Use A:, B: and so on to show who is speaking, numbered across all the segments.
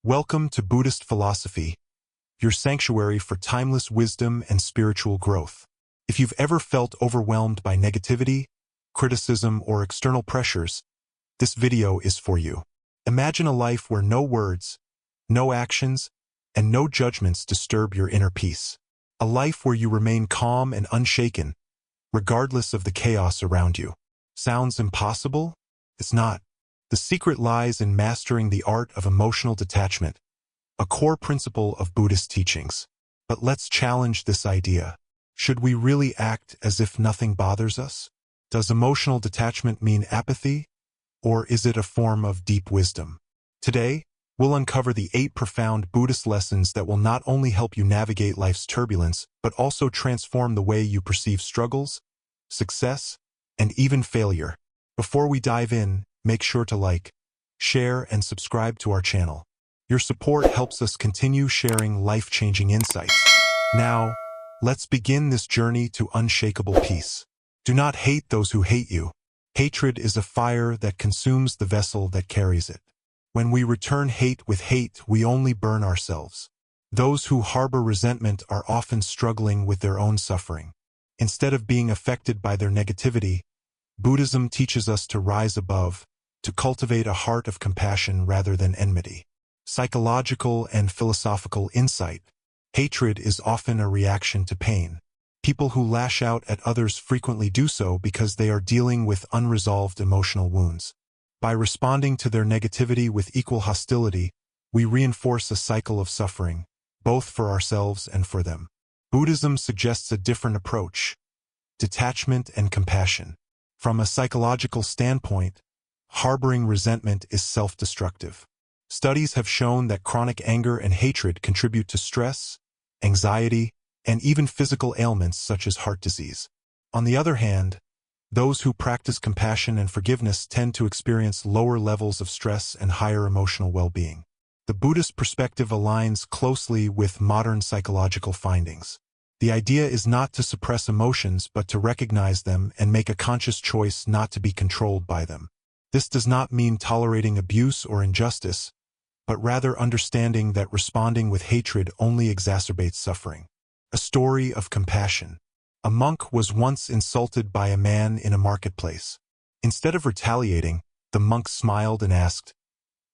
A: Welcome to Buddhist Philosophy, your sanctuary for timeless wisdom and spiritual growth. If you've ever felt overwhelmed by negativity, criticism, or external pressures, this video is for you. Imagine a life where no words, no actions, and no judgments disturb your inner peace. A life where you remain calm and unshaken, regardless of the chaos around you. Sounds impossible? It's not. The secret lies in mastering the art of emotional detachment, a core principle of Buddhist teachings. But let's challenge this idea. Should we really act as if nothing bothers us? Does emotional detachment mean apathy, or is it a form of deep wisdom? Today, we'll uncover the 8 profound Buddhist lessons that will not only help you navigate life's turbulence, but also transform the way you perceive struggles, success, and even failure. Before we dive in, make sure to like, share, and subscribe to our channel. Your support helps us continue sharing life-changing insights. Now, let's begin this journey to unshakable peace. Do not hate those who hate you. Hatred is a fire that consumes the vessel that carries it. When we return hate with hate, we only burn ourselves. Those who harbor resentment are often struggling with their own suffering. Instead of being affected by their negativity, Buddhism teaches us to rise above, to cultivate a heart of compassion rather than enmity. Psychological and philosophical insight. Hatred is often a reaction to pain. People who lash out at others frequently do so because they are dealing with unresolved emotional wounds. By responding to their negativity with equal hostility, we reinforce a cycle of suffering, both for ourselves and for them. Buddhism suggests a different approach: detachment and compassion. From a psychological standpoint, harboring resentment is self-destructive. Studies have shown that chronic anger and hatred contribute to stress, anxiety, and even physical ailments such as heart disease. On the other hand, those who practice compassion and forgiveness tend to experience lower levels of stress and higher emotional well-being. The Buddhist perspective aligns closely with modern psychological findings. The idea is not to suppress emotions but to recognize them and make a conscious choice not to be controlled by them. This does not mean tolerating abuse or injustice, but rather understanding that responding with hatred only exacerbates suffering. A story of compassion. A monk was once insulted by a man in a marketplace. Instead of retaliating, the monk smiled and asked,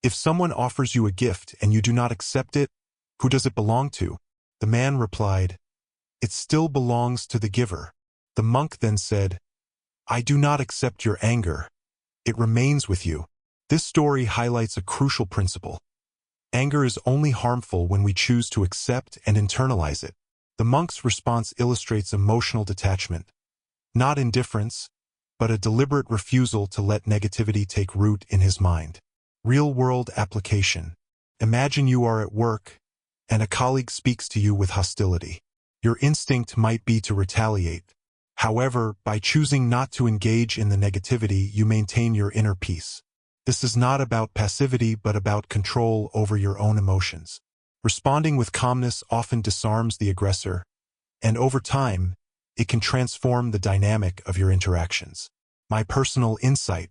A: "If someone offers you a gift and you do not accept it, who does it belong to?" The man replied, "It still belongs to the giver." The monk then said, "I do not accept your anger. It remains with you." This story highlights a crucial principle. Anger is only harmful when we choose to accept and internalize it. The monk's response illustrates emotional detachment, not indifference, but a deliberate refusal to let negativity take root in his mind. Real-world application. Imagine you are at work, and a colleague speaks to you with hostility. Your instinct might be to retaliate. However, by choosing not to engage in the negativity, you maintain your inner peace. This is not about passivity but about control over your own emotions. Responding with calmness often disarms the aggressor, and over time, it can transform the dynamic of your interactions. My personal insight.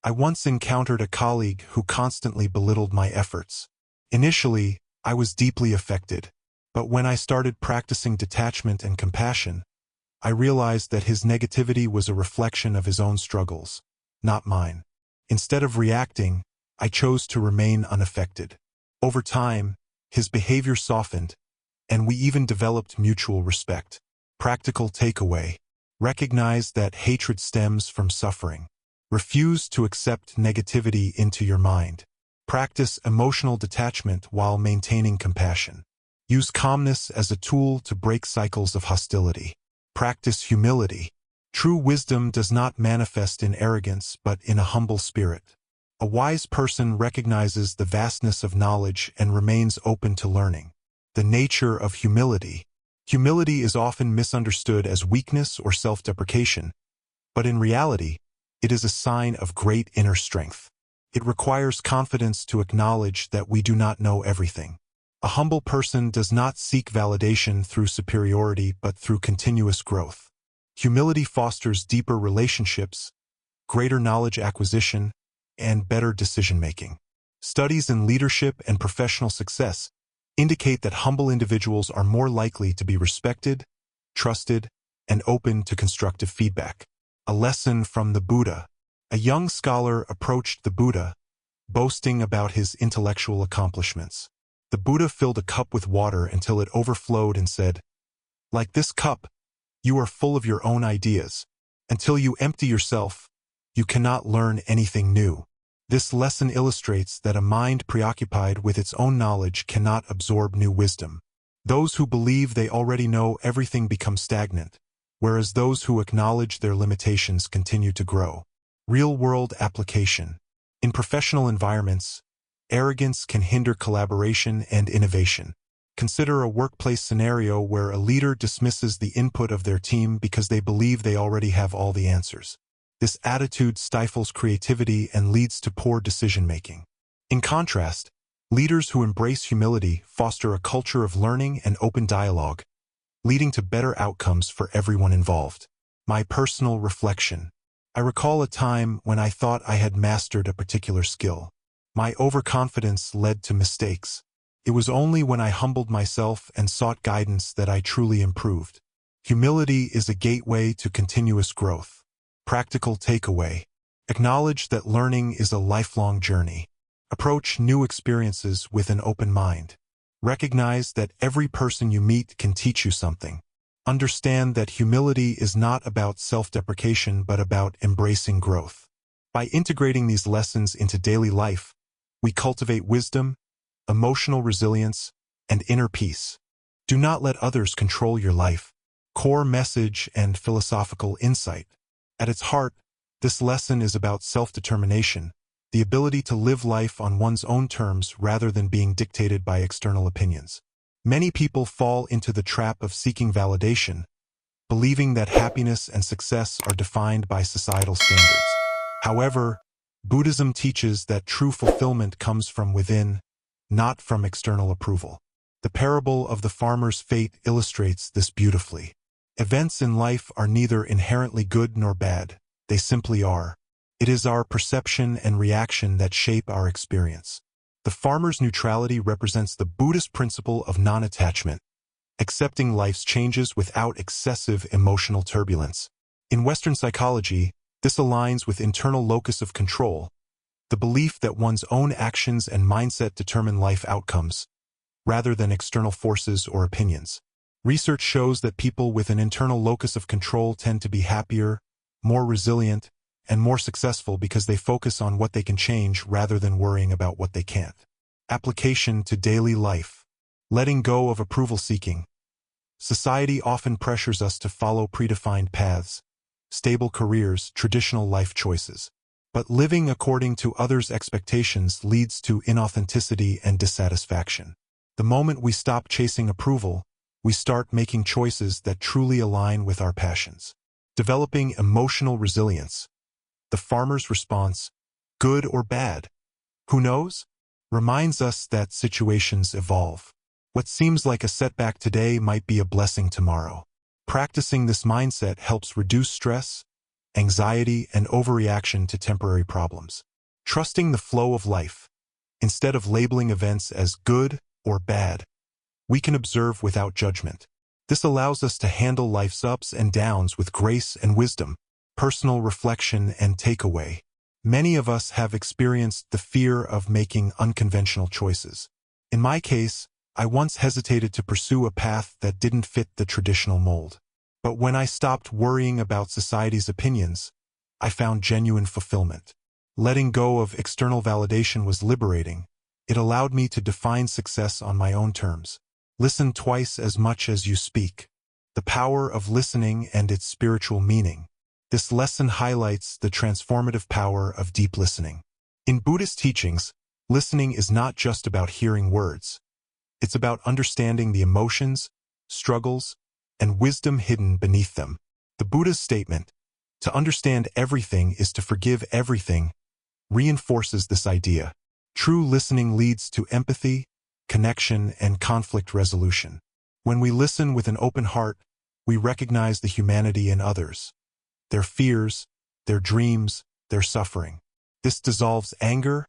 A: I once encountered a colleague who constantly belittled my efforts. Initially, I was deeply affected, but when I started practicing detachment and compassion, I realized that his negativity was a reflection of his own struggles, not mine. Instead of reacting, I chose to remain unaffected. Over time, his behavior softened, and we even developed mutual respect. Practical takeaway. Recognize that hatred stems from suffering. Refuse to accept negativity into your mind. Practice emotional detachment while maintaining compassion. Use calmness as a tool to break cycles of hostility. Practice humility. True wisdom does not manifest in arrogance but in a humble spirit. A wise person recognizes the vastness of knowledge and remains open to learning. The nature of humility. Humility is often misunderstood as weakness or self-deprecation, but in reality, it is a sign of great inner strength. It requires confidence to acknowledge that we do not know everything. A humble person does not seek validation through superiority but through continuous growth. Humility fosters deeper relationships, greater knowledge acquisition, and better decision-making. Studies in leadership and professional success indicate that humble individuals are more likely to be respected, trusted, and open to constructive feedback. A lesson from the Buddha. A young scholar approached the Buddha, boasting about his intellectual accomplishments. The Buddha filled a cup with water until it overflowed and said, "Like this cup, you are full of your own ideas. Until you empty yourself, you cannot learn anything new." This lesson illustrates that a mind preoccupied with its own knowledge cannot absorb new wisdom. Those who believe they already know everything become stagnant, whereas those who acknowledge their limitations continue to grow. Real-world application. In professional environments, arrogance can hinder collaboration and innovation. Consider a workplace scenario where a leader dismisses the input of their team because they believe they already have all the answers. This attitude stifles creativity and leads to poor decision-making. In contrast, leaders who embrace humility foster a culture of learning and open dialogue, leading to better outcomes for everyone involved. My personal reflection. I recall a time when I thought I had mastered a particular skill. My overconfidence led to mistakes. It was only when I humbled myself and sought guidance that I truly improved. Humility is a gateway to continuous growth. Practical takeaway. Acknowledge that learning is a lifelong journey. Approach new experiences with an open mind. Recognize that every person you meet can teach you something. Understand that humility is not about self-deprecation but about embracing growth. By integrating these lessons into daily life, we cultivate wisdom, emotional resilience, and inner peace. Do not let others control your life. Core message and philosophical insight. At its heart, this lesson is about self-determination, the ability to live life on one's own terms rather than being dictated by external opinions. Many people fall into the trap of seeking validation, believing that happiness and success are defined by societal standards. However, Buddhism teaches that true fulfillment comes from within, not from external approval. The parable of the farmer's fate illustrates this beautifully. Events in life are neither inherently good nor bad, they simply are. It is our perception and reaction that shape our experience. The farmer's neutrality represents the Buddhist principle of non-attachment, accepting life's changes without excessive emotional turbulence. In Western psychology, this aligns with internal locus of control, the belief that one's own actions and mindset determine life outcomes, rather than external forces or opinions. Research shows that people with an internal locus of control tend to be happier, more resilient, and more successful because they focus on what they can change rather than worrying about what they can't. Application to daily life. Letting go of approval seeking. Society often pressures us to follow predefined paths, stable careers, traditional life choices. But living according to others' expectations leads to inauthenticity and dissatisfaction. The moment we stop chasing approval, we start making choices that truly align with our passions. Developing emotional resilience. The farmer's response, good or bad, who knows, reminds us that situations evolve. What seems like a setback today might be a blessing tomorrow. Practicing this mindset helps reduce stress, anxiety, and overreaction to temporary problems. Trusting the flow of life. Instead of labeling events as good or bad, we can observe without judgment. This allows us to handle life's ups and downs with grace and wisdom. Personal reflection and takeaway. Many of us have experienced the fear of making unconventional choices. In my case, I once hesitated to pursue a path that didn't fit the traditional mold. But when I stopped worrying about society's opinions, I found genuine fulfillment. Letting go of external validation was liberating. It allowed me to define success on my own terms. Listen twice as much as you speak. The power of listening and its spiritual meaning. This lesson highlights the transformative power of deep listening. In Buddhist teachings, listening is not just about hearing words. It's about understanding the emotions, struggles, and wisdom hidden beneath them. The Buddha's statement, "To understand everything is to forgive everything," reinforces this idea. True listening leads to empathy, connection, and conflict resolution. When we listen with an open heart, we recognize the humanity in others, their fears, their dreams, their suffering. This dissolves anger,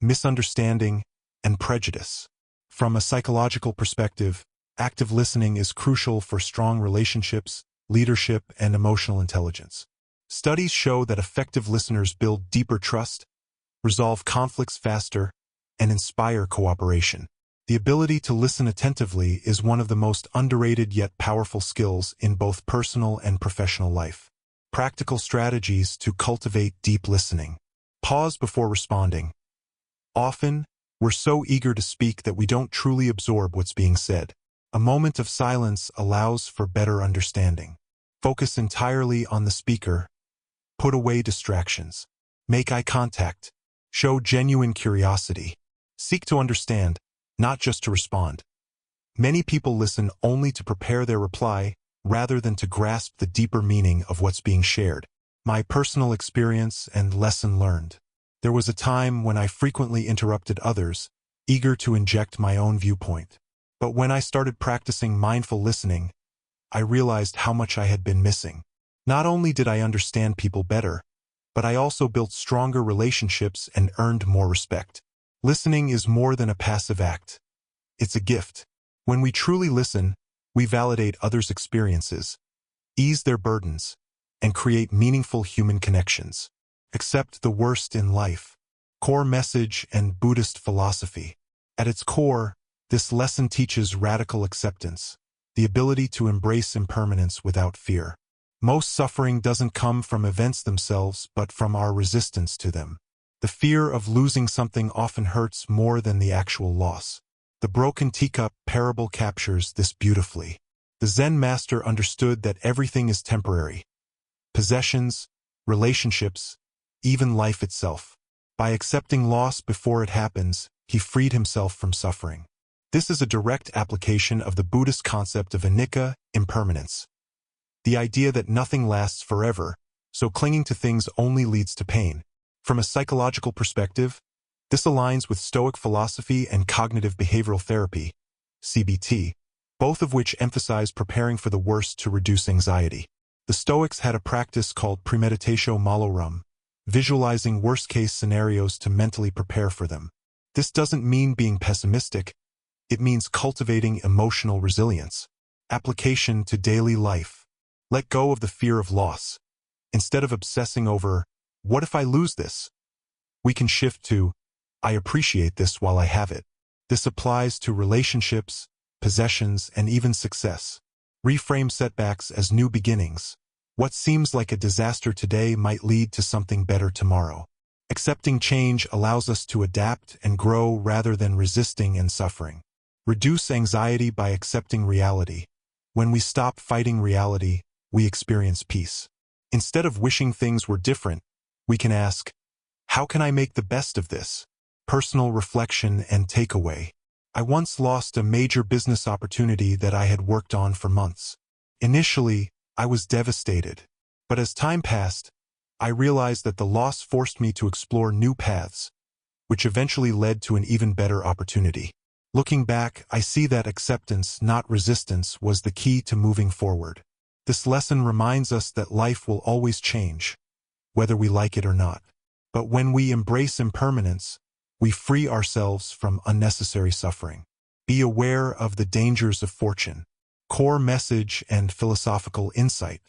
A: misunderstanding, and prejudice. From a psychological perspective, active listening is crucial for strong relationships, leadership, and emotional intelligence. Studies show that effective listeners build deeper trust, resolve conflicts faster, and inspire cooperation. The ability to listen attentively is one of the most underrated yet powerful skills in both personal and professional life. Practical strategies to cultivate deep listening. Pause before responding. Often, we're so eager to speak that we don't truly absorb what's being said. A moment of silence allows for better understanding. Focus entirely on the speaker. Put away distractions. Make eye contact. Show genuine curiosity. Seek to understand, not just to respond. Many people listen only to prepare their reply, rather than to grasp the deeper meaning of what's being shared. My personal experience and lesson learned. There was a time when I frequently interrupted others, eager to inject my own viewpoint. But when I started practicing mindful listening, I realized how much I had been missing. Not only did I understand people better, but I also built stronger relationships and earned more respect. Listening is more than a passive act. It's a gift. When we truly listen, we validate others' experiences, ease their burdens, and create meaningful human connections. Accept the worst in life. Core message and Buddhist philosophy. At its core, this lesson teaches radical acceptance, the ability to embrace impermanence without fear. Most suffering doesn't come from events themselves, but from our resistance to them. The fear of losing something often hurts more than the actual loss. The broken teacup parable captures this beautifully. The Zen master understood that everything is temporary. Possessions, relationships, even life itself. By accepting loss before it happens, he freed himself from suffering. This is a direct application of the Buddhist concept of anicca, impermanence. The idea that nothing lasts forever, so clinging to things only leads to pain. From a psychological perspective, this aligns with Stoic philosophy and cognitive behavioral therapy, CBT, both of which emphasize preparing for the worst to reduce anxiety. The Stoics had a practice called premeditatio malorum, visualizing worst-case scenarios to mentally prepare for them. This doesn't mean being pessimistic, it means cultivating emotional resilience. Application to daily life. Let go of the fear of loss. Instead of obsessing over, what if I lose this? We can shift to, I appreciate this while I have it. This applies to relationships, possessions, and even success. Reframe setbacks as new beginnings. What seems like a disaster today might lead to something better tomorrow. Accepting change allows us to adapt and grow rather than resisting and suffering. Reduce anxiety by accepting reality. When we stop fighting reality, we experience peace. Instead of wishing things were different, we can ask, how can I make the best of this? Personal reflection and takeaway. I once lost a major business opportunity that I had worked on for months. Initially, I was devastated. But as time passed, I realized that the loss forced me to explore new paths, which eventually led to an even better opportunity. Looking back, I see that acceptance, not resistance, was the key to moving forward. This lesson reminds us that life will always change, whether we like it or not. But when we embrace impermanence, we free ourselves from unnecessary suffering. Be aware of the dangers of fortune. Core message and philosophical insight.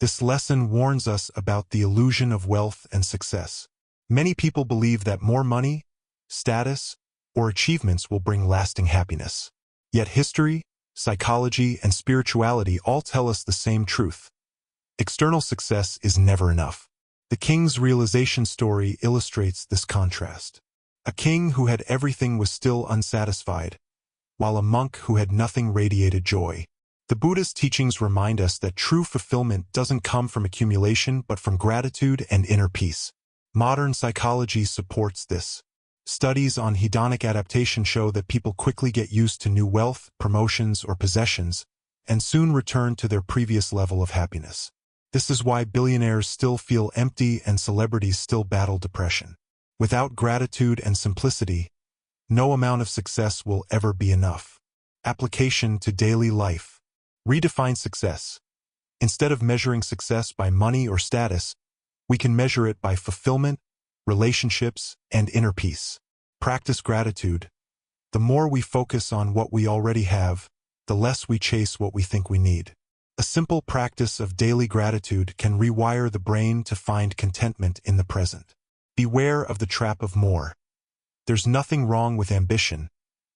A: This lesson warns us about the illusion of wealth and success. Many people believe that more money, status, or achievements will bring lasting happiness. Yet history, psychology, and spirituality all tell us the same truth. External success is never enough. The king's realization story illustrates this contrast. A king who had everything was still unsatisfied, while a monk who had nothing radiated joy. The Buddhist teachings remind us that true fulfillment doesn't come from accumulation but from gratitude and inner peace. Modern psychology supports this. Studies on hedonic adaptation show that people quickly get used to new wealth, promotions, or possessions, and soon return to their previous level of happiness. This is why billionaires still feel empty and celebrities still battle depression. Without gratitude and simplicity, no amount of success will ever be enough. Application to daily life. Redefine success. Instead of measuring success by money or status, we can measure it by fulfillment, relationships, and inner peace. Practice gratitude. The more we focus on what we already have, the less we chase what we think we need. A simple practice of daily gratitude can rewire the brain to find contentment in the present. Beware of the trap of more. There's nothing wrong with ambition,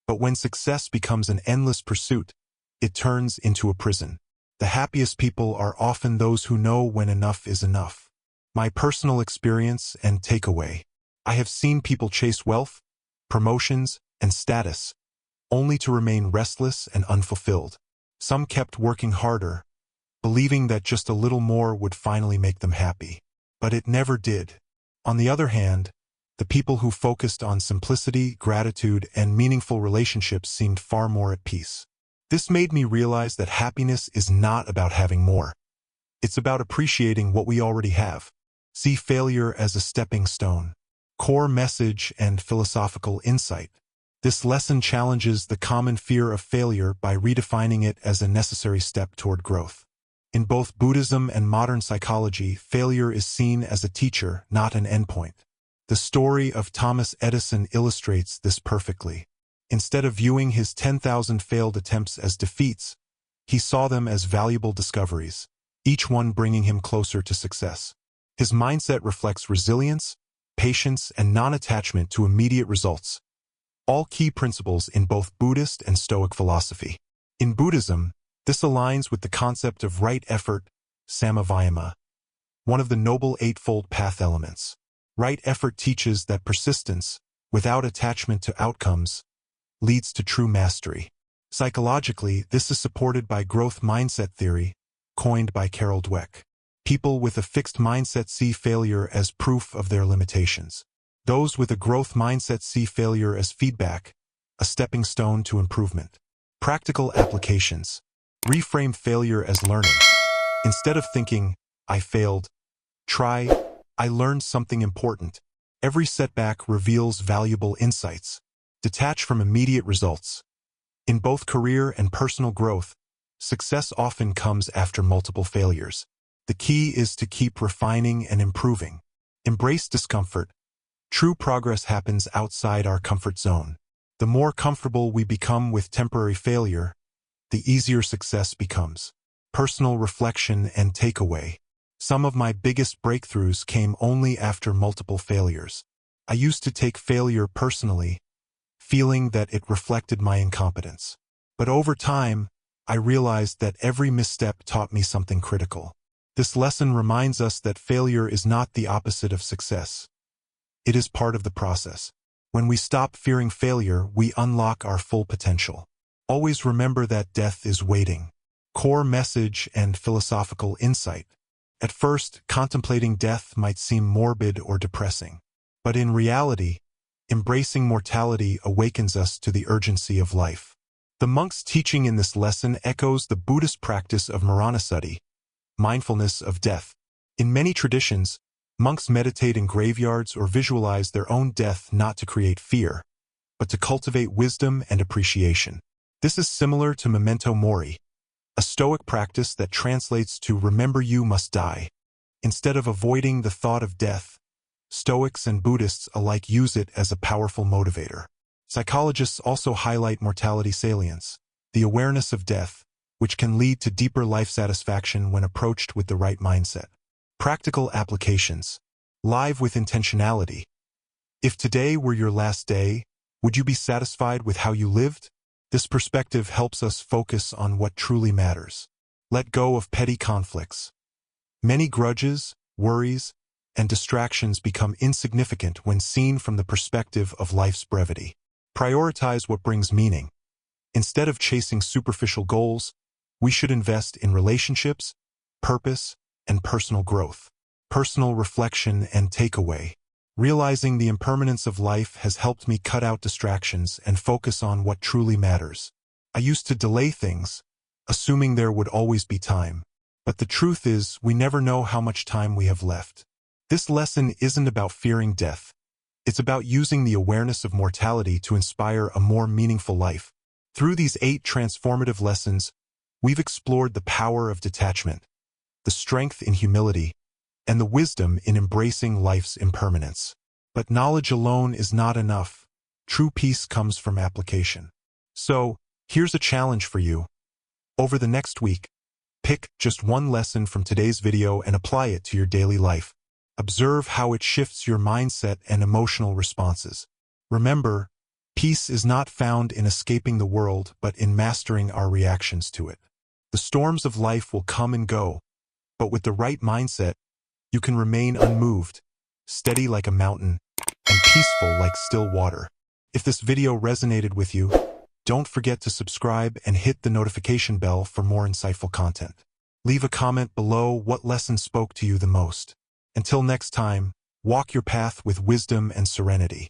A: but when success becomes an endless pursuit, it turns into a prison. The happiest people are often those who know when enough is enough. My personal experience and takeaway. I have seen people chase wealth, promotions, and status, only to remain restless and unfulfilled. Some kept working harder, believing that just a little more would finally make them happy. But it never did. On the other hand, the people who focused on simplicity, gratitude, and meaningful relationships seemed far more at peace. This made me realize that happiness is not about having more. It's about appreciating what we already have. See failure as a stepping stone. Core message and philosophical insight. This lesson challenges the common fear of failure by redefining it as a necessary step toward growth. In both Buddhism and modern psychology, failure is seen as a teacher, not an endpoint. The story of Thomas Edison illustrates this perfectly. Instead of viewing his 10,000 failed attempts as defeats, he saw them as valuable discoveries, each one bringing him closer to success. His mindset reflects resilience, patience, and non-attachment to immediate results, all key principles in both Buddhist and Stoic philosophy. In Buddhism, this aligns with the concept of right effort, samavayama, one of the Noble Eightfold Path elements. Right effort teaches that persistence, without attachment to outcomes, leads to true mastery. Psychologically, this is supported by growth mindset theory, coined by Carol Dweck. People with a fixed mindset see failure as proof of their limitations. Those with a growth mindset see failure as feedback, a stepping stone to improvement. Practical applications. Reframe failure as learning. Instead of thinking, I failed, try, I learned something important. Every setback reveals valuable insights. Detach from immediate results. In both career and personal growth, success often comes after multiple failures. The key is to keep refining and improving. Embrace discomfort. True progress happens outside our comfort zone. The more comfortable we become with temporary failure, the easier success becomes. Personal reflection and takeaway. Some of my biggest breakthroughs came only after multiple failures. I used to take failure personally, feeling that it reflected my incompetence. But over time, I realized that every misstep taught me something critical. This lesson reminds us that failure is not the opposite of success. It is part of the process. When we stop fearing failure, we unlock our full potential. Always remember that death is waiting. Core message and philosophical insight. At first, contemplating death might seem morbid or depressing. But in reality, embracing mortality awakens us to the urgency of life. The monk's teaching in this lesson echoes the Buddhist practice of Maranasati, mindfulness of death. In many traditions, monks meditate in graveyards or visualize their own death not to create fear, but to cultivate wisdom and appreciation. This is similar to memento mori, a Stoic practice that translates to remember you must die. Instead of avoiding the thought of death, Stoics and Buddhists alike use it as a powerful motivator. Psychologists also highlight mortality salience, the awareness of death, which can lead to deeper life satisfaction when approached with the right mindset. Practical applications. Live with intentionality. If today were your last day, would you be satisfied with how you lived? This perspective helps us focus on what truly matters. Let go of petty conflicts. Many grudges, worries, and distractions become insignificant when seen from the perspective of life's brevity. Prioritize what brings meaning. Instead of chasing superficial goals, we should invest in relationships, purpose, and personal growth. Personal reflection and takeaway. Realizing the impermanence of life has helped me cut out distractions and focus on what truly matters. I used to delay things, assuming there would always be time. But the truth is, we never know how much time we have left. This lesson isn't about fearing death. It's about using the awareness of mortality to inspire a more meaningful life. Through these 8 transformative lessons, we've explored the power of detachment, the strength in humility, and the wisdom in embracing life's impermanence. But knowledge alone is not enough. True peace comes from application. So, here's a challenge for you. Over the next week, pick just one lesson from today's video and apply it to your daily life. Observe how it shifts your mindset and emotional responses. Remember, peace is not found in escaping the world, but in mastering our reactions to it. The storms of life will come and go, but with the right mindset, you can remain unmoved, steady like a mountain, and peaceful like still water. If this video resonated with you, don't forget to subscribe and hit the notification bell for more insightful content. Leave a comment below what lesson spoke to you the most. Until next time, walk your path with wisdom and serenity.